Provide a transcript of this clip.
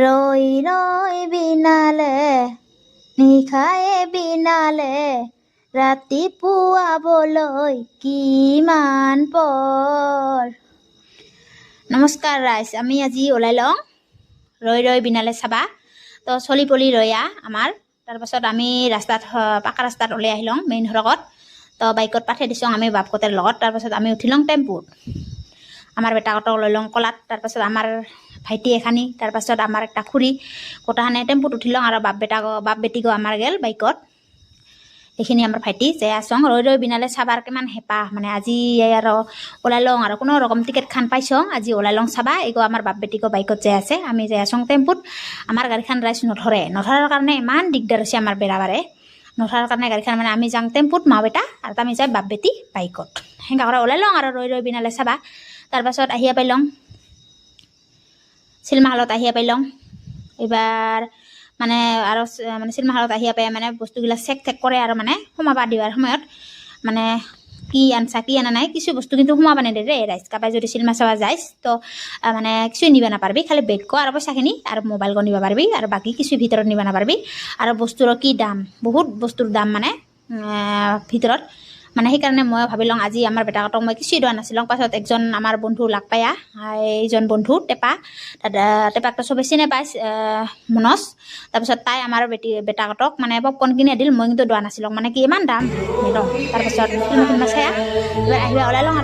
ৰৈ ৰৈ বিনালে নিশায়ে বিনালে ৰাতিপুৱাবলৈ কিমান পৰ। নমস্কাৰ ৰাইজ, আমি আজি ওলাই লওঁ ৰৈ ৰৈ বিনালে চাবা। তো চলি পলি ৰৈয়া আমাৰ তাৰপাছত আমি ৰাস্তাত পাকা ৰাস্তাত ওলাই আহিলোঁ মেইন সড়কত। তো বাইকত পঠাই দিছোঁ আমি বাপকঁতেৰ লগত। তাৰপাছত আমি উঠি লওঁ টেম্পুত, আমাৰ বেটাকঁতক লৈ লওঁ কলাত। তাৰপাছত আমাৰ ভাইটি এখানি, তাৰপাছত আমাৰ একটা খুৰী গোটাখানে টেম্পুত উঠি লওঁ আৰু বাপ বেটিকো আমাৰ গেল বাইকত। এইখিনি আমাৰ ভাইটি যাই আছোঁ ৰৈ ৰৈ বিনালে চাবাৰ কিমান হেঁপাহ মানে আজি আৰু ওলাই লওঁ আৰু কোনো ৰকম টিকেট খান পাইছোঁ আজি ওলাই লওঁ চাবা। এইগো আমাৰ বাপ বেটিকো বাইকত যাই আছে, আমি যাই আছোঁ টেম্পুত। আমাৰ গাড়ীখন ৰাইজ নধৰাৰ কাৰণে ইমান দিগদাৰ হৈছে আমাৰ বেৰাবাৰে। নধৰাৰ কাৰণে গাড়ীখন মানে আমি যাওঁ টেম্পুত মা বেটা আৰু আমি যাই বাপ বেটি বাইকত। সেনেকা কৰি ওলাই লওঁ আৰু ৰৈ ৰৈ বিনালে চাবা। তাৰপাছত আহিয়া পাইলং চিনেমা হলত আহিয়া পাইলং এইবাৰ মানে আৰু মানে চিনেমা হলত আহিয়া পাই মানে বস্তুবিলাক চেক কৰে আৰু মানে সোমাবা দিয়াৰ সময়ত মানে কি আনছা কি আনা নাই কিছু বস্তু কিন্তু সোমাবা নিদিয়ে দেই ৰাইজ। কাবাই যদি চিনেমা চাবা যাইছ তো মানে কিছু নিবা নাপাৰবি, খালি বেগকো আৰু পইচাখিনি আৰু মোবাইলকো নিবা পাৰবি আৰু বাকী কিছু ভিতৰত নিবা নাপাৰবি। আৰু বস্তুৰ কি দাম, বহুত বস্তুৰ দাম মানে ভিতৰত মানে সেইকাৰণে মই ভাবিলোঁ আজি আমাৰ বেটাকঁতক মই কিছু দিয়া নাছিলোঁ। পাছত একজন আমাৰ বন্ধু লাগ পায়া, এইজন বন্ধু টেপাকটো চবে চিনে পাই মনজ। তাৰপিছত তাই আমাৰ বেটাকঁতক মানে পপকৰ্ন কিনি দিল, মই কিন্তু দিয়া নাছিলোঁ মানে কি ইমান দাম নিদিওঁ। তাৰপিছত ফিল্মা চায়া এবাৰ আহিবা ওলাই লওঁ